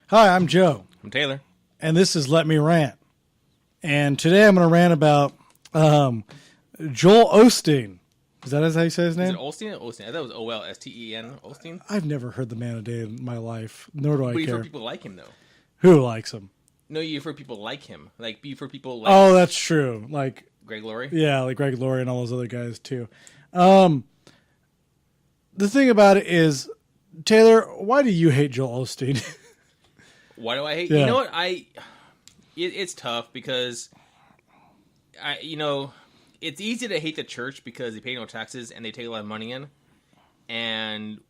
Hi, I'm Joe, I'm Taylor. and this is Let Me Rant. And today I'm going to rant about Joel Osteen. Is that how you say his Is it name? Olstein or Olstein? I thought it was Olsten. Olstein? I've never heard the man a day in my life, nor do I But you've care. heard people like him, though. Who likes him? No, you've heard people like him. You've heard people like Oh, that's true. Like, Greg Laurie. yeah, like Greg Laurie and all those other guys, too. The thing about it is, Taylor, why do you hate Joel Osteen? Why do I hate? Yeah. You know what? It's tough because it's easy to hate the church because they pay no taxes and they take a lot of money in, and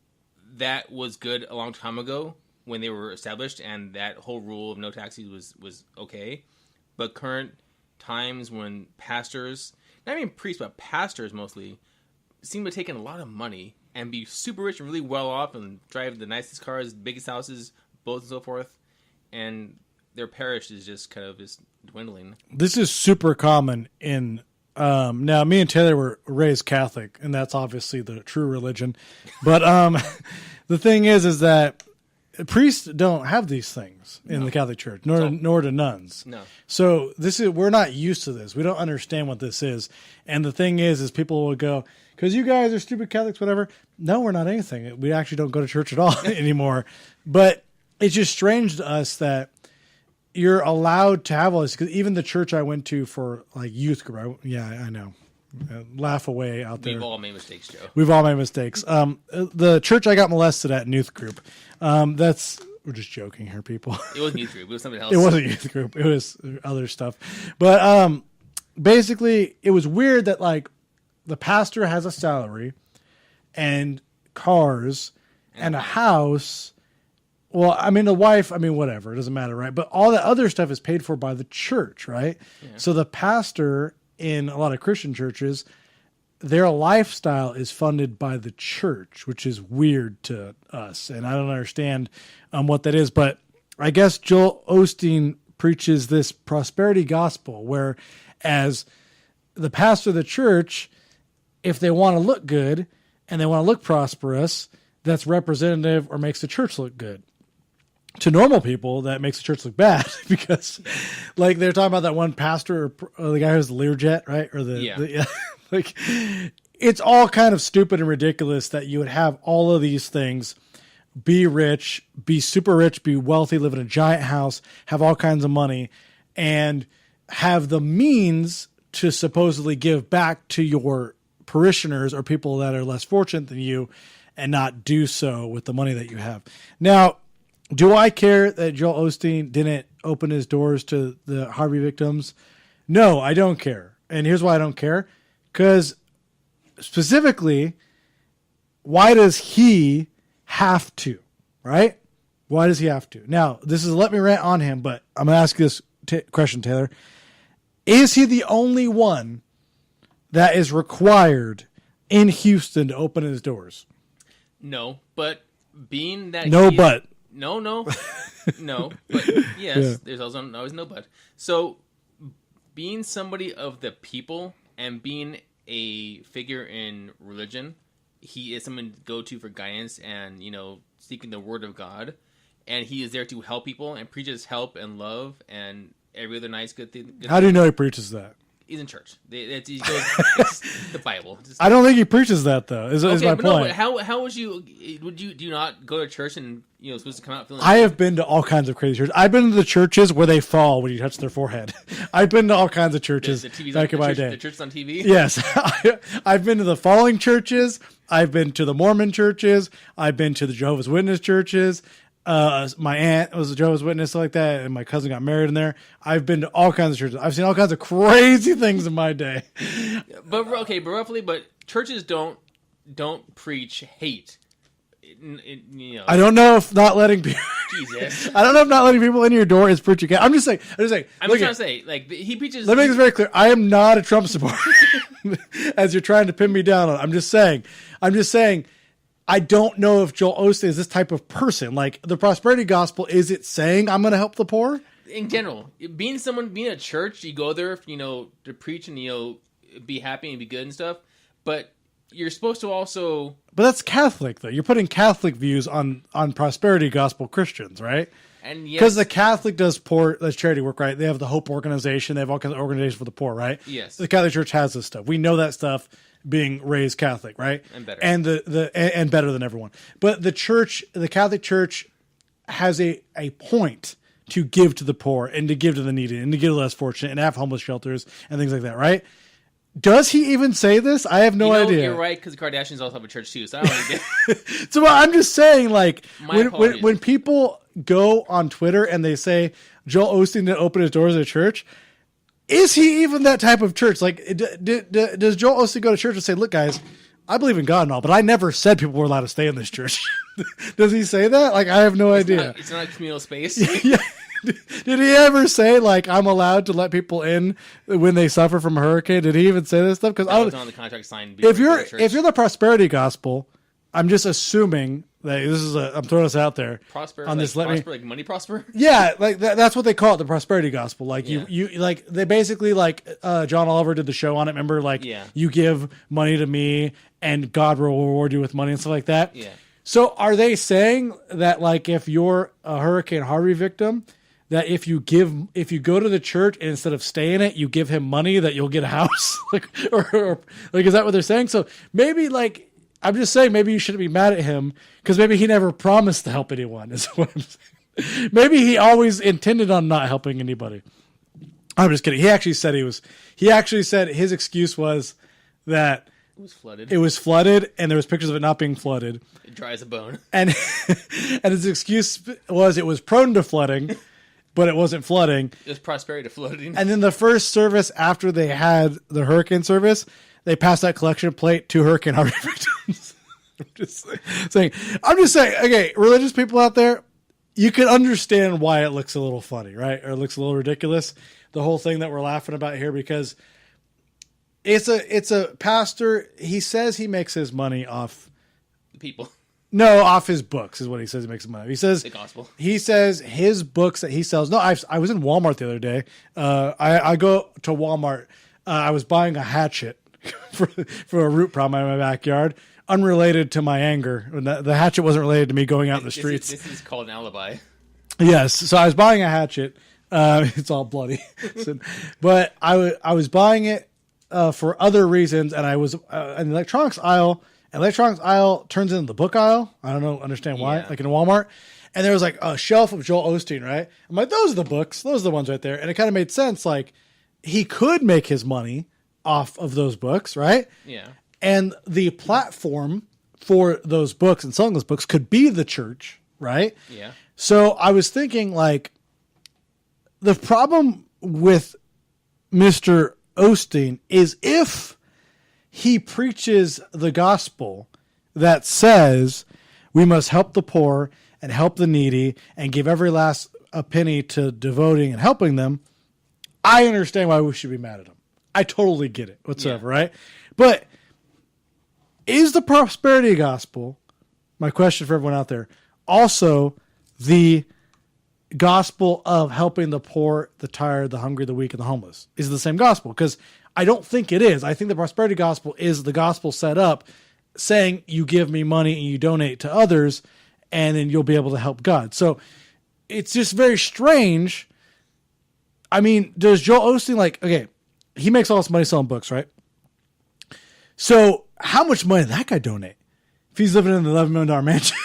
that was good a long time ago when they were established, and that whole rule of no taxes was okay. But current times when pastors, not even priests, but pastors mostly, seem to take in a lot of money and be super rich and really well off and drive the nicest cars, biggest houses, boats and so forth, and their parish is just kind of just dwindling. This is super common in now me and Taylor were raised Catholic, and that's obviously the true religion. But the thing is that priests don't have these things in the Catholic Church, nor do nuns. No. So we're not used to this. We don't understand what this is. And the thing is people will go, because you guys are stupid Catholics, whatever. No, we're not anything. We actually don't go to church at all anymore. But it's just strange to us that you're allowed to have all this, because even the church I went to for like youth group, I know. Laugh away out there. We've all made mistakes, Joe. We've all made mistakes. The church I got molested at in youth group. We're just joking here, people. It wasn't youth group. It was something else. It wasn't youth group. It was other stuff. But basically, it was weird that like the pastor has a salary and cars and a house. Well, I mean, the wife, whatever. It doesn't matter, right? But all that other stuff is paid for by the church, right? Yeah. So the pastor in a lot of Christian churches, their lifestyle is funded by the church, which is weird to us. And I don't understand what that is. But I guess Joel Osteen preaches this prosperity gospel where as the pastor of the church, if they want to look good and they want to look prosperous, that's representative or makes the church look good. To normal people, that makes the church look bad because, like, they're talking about that one pastor or the guy who's the Learjet, right? Or like, it's all kind of stupid and ridiculous that you would have all of these things, be rich, be super rich, be wealthy, live in a giant house, have all kinds of money, and have the means to supposedly give back to your parishioners or people that are less fortunate than you and not do so with the money that you have. Now, do I care that Joel Osteen didn't open his doors to the Harvey victims? No, I don't care. And here's why I don't care. Because specifically, why does he have to, right? Why does he have to? Now, this is Let Me Rant on him, but I'm going to ask you this question, Taylor. Is he the only one that is required in Houston to open his doors? No, but being that No, but. No, but yes, yeah. There's also always no but. So, being somebody of the people and being a figure in religion, he is someone to go to for guidance and, seeking the word of God. And he is there to help people and preaches help and love and every other nice good thing. How do you know he preaches that? He's in church. It's the Bible. I don't think he preaches that though. Is my point? No, but how would you do you not go to church and supposed to come out feeling? I have been to all kinds of crazy churches. I've been to the churches where they fall when you touch their forehead. I've been to all kinds of churches back in my day. The church on TV. Yes, I've been to the falling churches. I've been to the Mormon churches. I've been to the Jehovah's Witness churches. My aunt was a Jehovah's Witness like that, and my cousin got married in there. I've been to all kinds of churches. I've seen all kinds of crazy things in my day. But churches don't preach hate. I don't know if not letting people. Jesus. I don't know if not letting people in your door is preaching. I'm just saying. I'm just trying to say, like, he preaches. Let me make this very clear. I am not a Trump supporter. As you're trying to pin me down on, I'm just saying. I don't know if Joel Osteen is this type of person. Like the prosperity gospel, is it saying I'm going to help the poor? In general, being a church, you go there, to preach and be happy and be good and stuff. But you're supposed to also. But that's Catholic, though. You're putting Catholic views on prosperity gospel Christians, right? And because the Catholic does charity work, right? They have the Hope Organization. They have all kinds of organizations for the poor, right? Yes. The Catholic Church has this stuff. We know that stuff being raised Catholic, right? And better. And and better than everyone. But the Catholic Church has a point to give to the poor and to give to the needy and to give to the less fortunate and have homeless shelters and things like that, right? Does he even say this? I have no idea. You're right, because the Kardashians also have a church too, so I don't get So I'm just saying, like, apologies. when people go on Twitter and they say Joel Osteen didn't open his doors at a church, is he even that type of church? Like, does Joel Osteen go to church and say, look, guys, I believe in God and all, but I never said people were allowed to stay in this church? Does he say that? Like, I have no idea. It's not a communal space. Yeah. Did he ever say, like, I'm allowed to let people in when they suffer from a hurricane? Did he even say this stuff? Because I was on the contract signed. if you're the prosperity gospel, I'm just assuming that I'm throwing this out there. Prosper, on like, this, like money prosper? Yeah, like that's what they call it, the prosperity gospel. Like you like they basically like John Oliver did the show on it. Remember, like you give money to me and God will reward you with money and stuff like that. Yeah. So are they saying that, like, if you're a Hurricane Harvey victim, that if you go to the church and instead of stay in it, you give him money, that you'll get a house? or is that what they're saying? So maybe, like, I'm just saying, maybe you shouldn't be mad at him because maybe he never promised to help anyone. Is what I'm saying. Maybe he always intended on not helping anybody. I'm just kidding. He actually said his excuse was that it was flooded. It was flooded, and there was pictures of it not being flooded. It dry as a bone. And his excuse was it was prone to flooding, but it wasn't flooding. It was prosperity to flooding. And then the first service after they had the hurricane service, they passed that collection plate to Hurricane Harvey victims. I'm just saying, okay, religious people out there, you can understand why it looks a little funny, right? Or it looks a little ridiculous. The whole thing that we're laughing about here, because it's a pastor. He says he makes his money off people. No, off his books is what he says he makes money. He says the gospel. He says his books that he sells. No, I was in Walmart the other day. I go to Walmart. I was buying a hatchet for a root problem in my backyard, unrelated to my anger. The hatchet wasn't related to me going out in the streets. This is called an alibi. Yes, so I was buying a hatchet. It's all bloody, but I was buying it for other reasons, and I was in the electronics aisle. Electronics aisle turns into the book aisle. I don't understand why. Yeah. Like in Walmart, and there was like a shelf of Joel Osteen, right? I'm like, those are the books. Those are the ones right there. And it kind of made sense. Like he could make his money off of those books, right? Yeah. And the platform for those books and selling those books could be the church, right? Yeah. So I was thinking, like, the problem with Mr. Osteen is if he preaches the gospel that says we must help the poor and help the needy and give every last a penny to devoting and helping them, I understand why we should be mad at him. I totally get it whatsoever, right? But is the prosperity gospel, my question for everyone out there, also the gospel of helping the poor, the tired, the hungry, the weak, and the homeless? Is it the same gospel? Because I don't think it is. I think the prosperity gospel is the gospel set up saying you give me money and you donate to others and then you'll be able to help God. So it's just very strange. I mean, does Joel Osteen, like, okay, he makes all this money selling books, right? So how much money did that guy donate? If he's living in an $11 million mansion,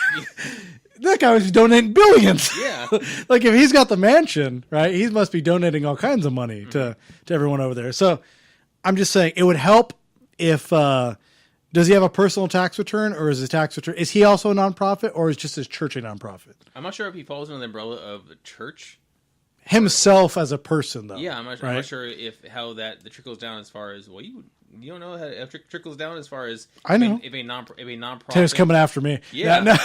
that guy was donating billions. Yeah. Like if he's got the mansion, right, he must be donating all kinds of money to everyone over there. So I'm just saying it would help if, does he have a personal tax return, or is his tax return, is he also a nonprofit, or is just his church a nonprofit? I'm not sure if he falls under the umbrella of the church. Himself as a person, though. Yeah, I'm not sure if how that the trickles down as far as, well, you don't know how it trickles down as far as I know if a nonprofit. Taylor's coming after me. Yeah, no.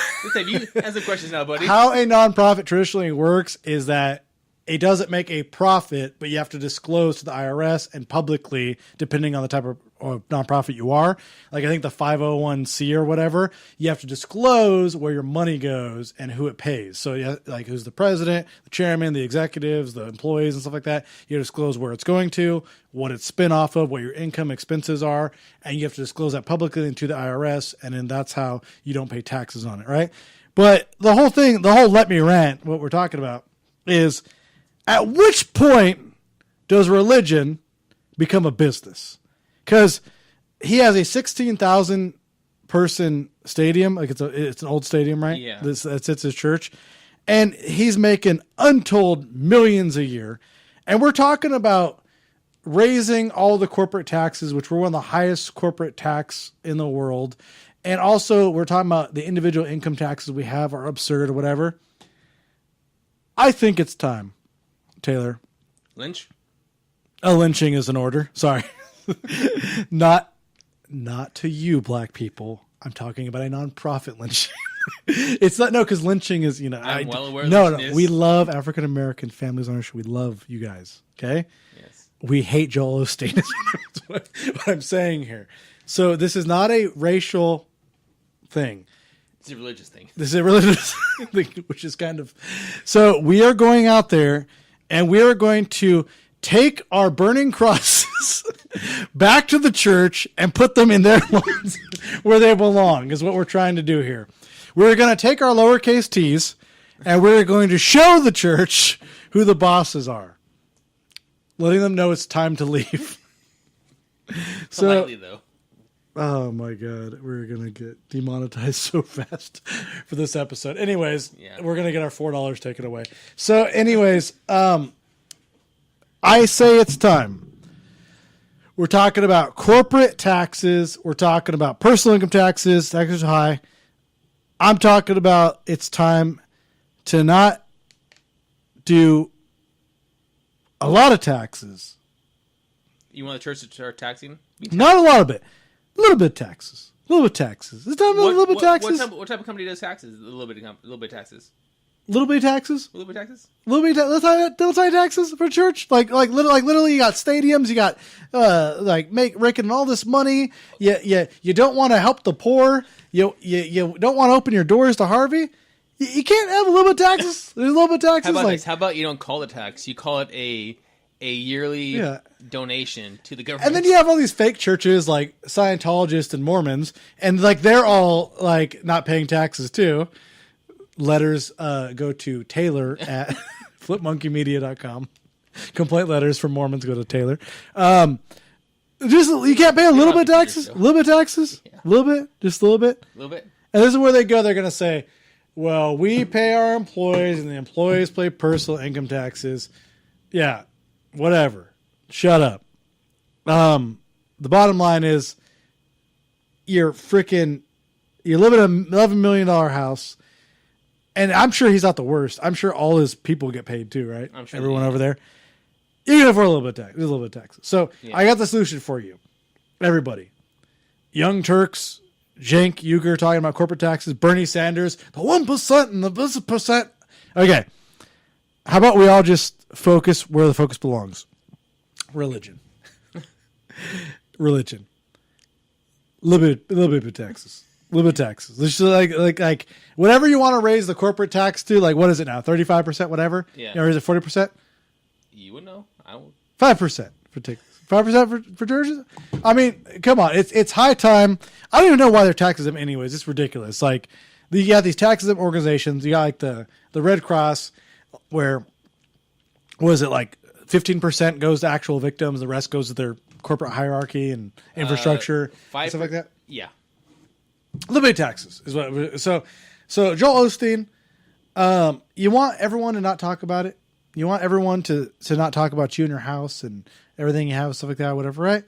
You ask the questions now, buddy. How a nonprofit traditionally works is that it doesn't make a profit, but you have to disclose to the IRS and publicly, depending on the type of nonprofit you are. Like I think the 501c or whatever, you have to disclose where your money goes and who it pays. So yeah, like who's the president, the chairman, the executives, the employees and stuff like that. You disclose where it's going to, what it's spent off of, what your income expenses are, and you have to disclose that publicly to the IRS, and then that's how you don't pay taxes on it, right? But the whole thing, the whole Let Me Rant, what we're talking about, is at which point does religion become a business? Because he has a 16,000 person stadium. Like it's an old stadium, right? Yeah. That's his church. And he's making untold millions a year. And we're talking about raising all the corporate taxes, which we're one of the highest corporate tax in the world. And also we're talking about the individual income taxes we have are absurd or whatever. I think it's time, Taylor. Lynch? A lynching is in order. Sorry. Not to you, black people. I'm talking about a nonprofit lynching. It's not, no, because lynching is, I'm well aware of no, this. we love African American families on our show. We love you guys. Okay. Yes. We hate Joel Osteen. Is what I'm saying here. So this is not a racial thing. It's a religious thing. This is a religious thing, which is kind of. So we are going out there and we are going to take our burning crosses back to the church and put them in their lawns where they belong, is what we're trying to do here. We're going to take our lowercase t's and we're going to show the church who the bosses are, letting them know it's time to leave. Politely, though. Oh my God, we're going to get demonetized so fast for this episode. Anyways, We're going to get our $4 taken away. So anyways, I say it's time. We're talking about corporate taxes. We're talking about personal income taxes. Taxes are high. I'm talking about it's time to not do a lot of taxes. You want the church to start taxing? Not a lot of it. A little bit of taxes. A little bit of taxes. It's time a little bit of taxes. What type of company does taxes? A little bit of taxes. Little bit of taxes. A little bit of taxes. Little tiny taxes for church. Literally, you got stadiums. You got raking all this money. You don't want to help the poor. You don't want to open your doors to Harvey. You can't have a little bit of taxes. There's a little bit of taxes. How about this? How about you don't call it tax? You call it a yearly donation to the government. And then you have all these fake churches like Scientologists and Mormons, and they're all not paying taxes too. Letters go to Taylor at flipmonkeymedia.com. Complaint letters from Mormons go to Taylor. You can't pay a little bit of taxes. A little bit of taxes. A little bit. Just a little bit. A little bit. And this is where they go. They're going to say, well, we pay our employees and the employees pay personal income taxes. Yeah, whatever. Shut up. The bottom line is you live in an $11 million house. And I'm sure he's not the worst. I'm sure all his people get paid too, right? I'm sure everyone over there. You can afford a little bit of tax. There's a little bit of taxes. So I got the solution for you. Everybody. Young Turks, Cenk Uygur talking about corporate taxes, Bernie Sanders, the 1% and the percent. Okay. How about we all just focus where the focus belongs? Religion. Religion. A little bit of taxes. A little bit of taxes. It's just like whatever you want to raise the corporate tax to, what is it now? 35%, whatever? Yeah. Or is it 40%? You would know. I would. 5% for taxes. 5% for churches? I mean, come on. It's high time. I don't even know why they're taxing them anyways. It's ridiculous. You got these tax exempt organizations. You got the Red Cross where, what is it, 15% goes to actual victims. The rest goes to their corporate hierarchy and infrastructure and stuff like that. Yeah. A little bit of taxes is what. So Joel Osteen, you want everyone to not talk about it. You want everyone to not talk about you and your house and everything you have and stuff like that, whatever, right?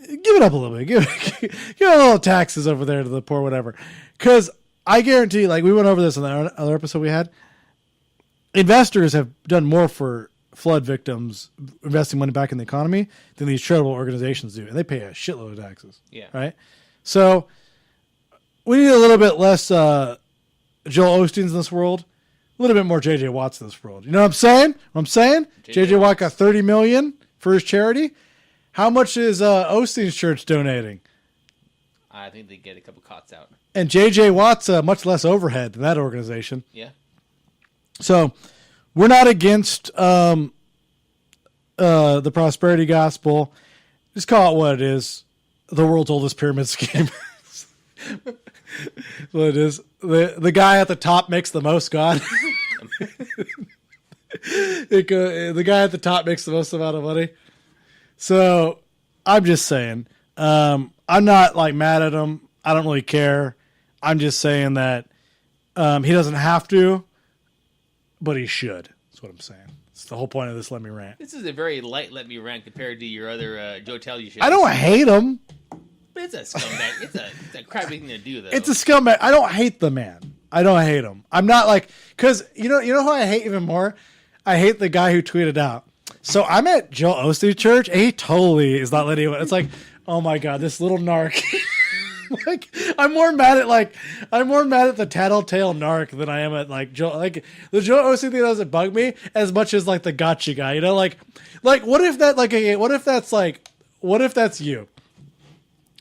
Give it up a little bit. Give a little taxes over there to the poor, whatever. Because I guarantee, we went over this in the other episode we had. Investors have done more for flood victims, investing money back in the economy, than these charitable organizations do, and they pay a shitload of taxes. Yeah. Right. So we need a little bit less Joel Osteens in this world, a little bit more J.J. Watts in this world. You know what I'm saying? J.J. Watt got $30 million for his charity. How much is Osteen's church donating? I think they get a couple cots out. And J.J. Watt's much less overhead than that organization. Yeah. So we're not against the prosperity gospel. Just call it what it is. The world's oldest pyramid scheme. What it is. The guy at the top makes the most God. The guy at the top makes the most amount of money. So I'm just saying, I'm not like mad at him. I don't really care. I'm just saying that he doesn't have to, but he should. That's what I'm saying. It's the whole point of this Let Me Rant. This is a very light Let Me Rant compared to your other Joe Telley shows. I don't hate him. But it's a scumbag. It's a crappy thing to do, though. It's a scumbag. I don't hate the man. I don't hate him. I'm not like, because you know who I hate even more? I hate the guy who tweeted out. So I'm at Joel Osteen's church, and he totally is not letting anyone. It's like, oh my god, this little narc. Like I'm more mad at the tattletale narc than I am at like Joel. Like the Joel Osteen thing doesn't bug me as much as like the gotcha guy. You know, like what if that's you?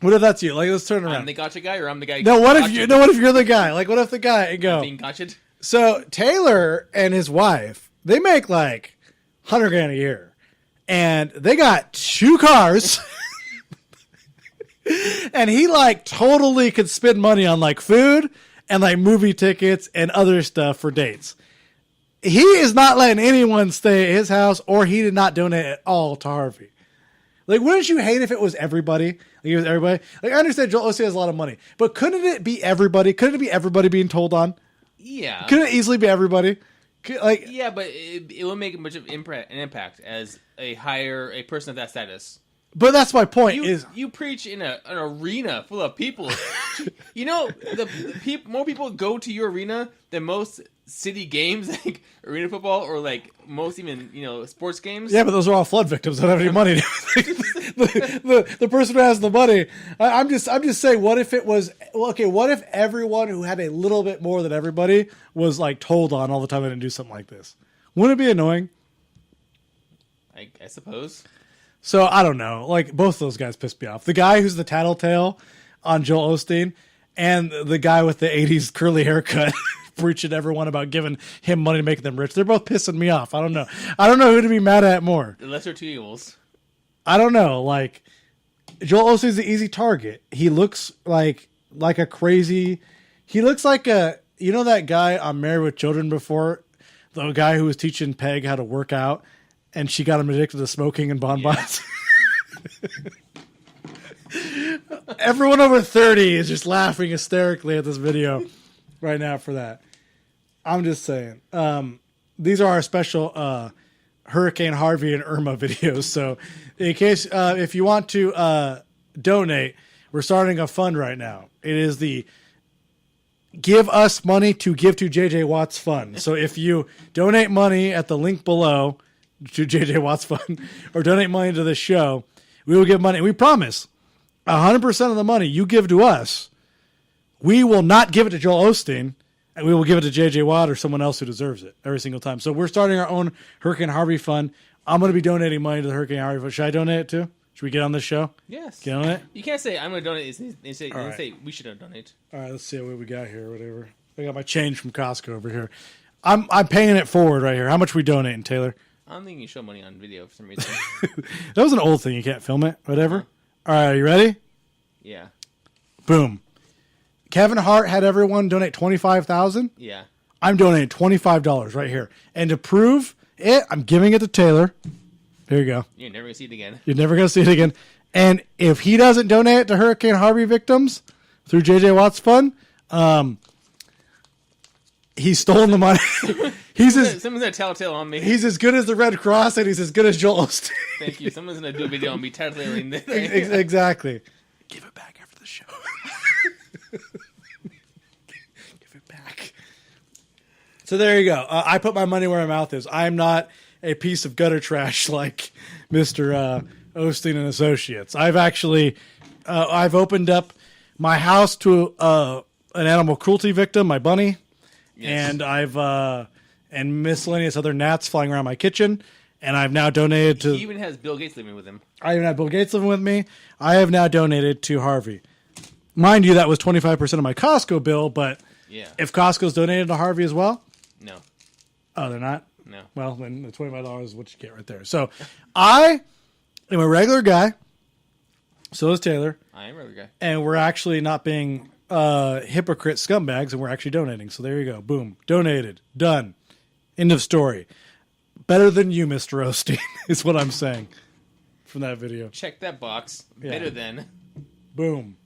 What if that's you? Like, let's turn around. I'm the gotcha guy, or I'm the guy. No, what if you're the guy? Like, what if the guy and go being gotcha'd? So Taylor and his wife, they make like $100,000 a year, and they got 2 cars. And he like totally could spend money on like food and like movie tickets and other stuff for dates. He is not letting anyone stay at his house, or he did not donate at all to Harvey. Like, wouldn't you hate if it was everybody? Like, it was everybody. Like, I understand Joel Osteen has a lot of money, but couldn't it be everybody? Couldn't it be everybody being told on? Yeah. Couldn't it easily be everybody? Like, yeah, but it will make much of an impact as a person of that status. But that's my point. You preach in an arena full of people. You know, more people go to your arena than most city games, like arena football, or like most even sports games. Yeah, but those are all flood victims. Don't have any money. the person who has the money. I'm just saying. What if it was okay? What if everyone who had a little bit more than everybody was like told on all the time and didn't do something like this? Wouldn't it be annoying? I suppose. So I don't know. Like both those guys pissed me off. The guy who's the tattletale on Joel Osteen, and the guy with the '80s curly haircut preaching to everyone about giving him money to make them rich. They're both pissing me off. I don't know. I don't know who to be mad at more. The lesser two evils. I don't know. Like Joel Osteen's the easy target. He looks like a crazy. He looks like that guy on Married with Children before, the guy who was teaching Peg how to work out. And she got him addicted to smoking and bonbons. Yeah. Everyone over 30 is just laughing hysterically at this video right now for that. I'm just saying. These are our special Hurricane Harvey and Irma videos. So in case, if you want to donate, we're starting a fund right now. It is the Give Us Money to Give to JJ Watts Fund. So if you donate money at the link below to JJ Watts Fund or donate money to this show, we will give money. We promise 100% of the money you give to us, we will not give it to Joel Osteen, and we will give it to JJ Watt or someone else who deserves it every single time. So we're starting our own Hurricane Harvey Fund. I'm going to be donating money to the Hurricane Harvey Fund. Should I donate it too? Should we get on this show? Yes. Get on it? You can't say I'm going to donate. Say we should donate. All right, let's see what we got here. Whatever. I got my change from Costco over here. I'm paying it forward right here. How much we donating, Taylor? I don't think you can show money on video for some reason. That was an old thing. You can't film it. Whatever. All right, are you ready? Yeah. Boom. Kevin Hart had everyone donate $25,000. Yeah. I'm donating $25 right here. And to prove it, I'm giving it to Taylor. There you go. You're never going to see it again. You're never going to see it again. And if he doesn't donate it to Hurricane Harvey victims through JJ Watts Fund, he's stolen the money. Someone's going to telltale on me. He's as good as the Red Cross, and he's as good as Joel Osteen. Thank you. Someone's going to do a video on me tattletaling this. Exactly. Give it back after the show. Give it back. So there you go. I put my money where my mouth is. I'm not a piece of gutter trash like Mr. Osteen and Associates. I've actually I've opened up my house to an animal cruelty victim, my bunny. Yes. And I've and miscellaneous other gnats flying around my kitchen, and I've now donated to. He even has Bill Gates living with him. I even have Bill Gates living with me. I have now donated to Harvey. Mind you, that was 25% of my Costco bill, but yeah. If Costco's donated to Harvey as well, no. Oh, they're not. No. Well, then the $25 is what you get right there. So, I am a regular guy. So is Taylor. I am a regular guy, and we're actually not being hypocrite scumbags, and we're actually donating. So there you go. Boom. Donated. Done. End of story. Better than you, Mr. Osteen, is what I'm saying from that video. Check that box. Yeah. Better than. Boom.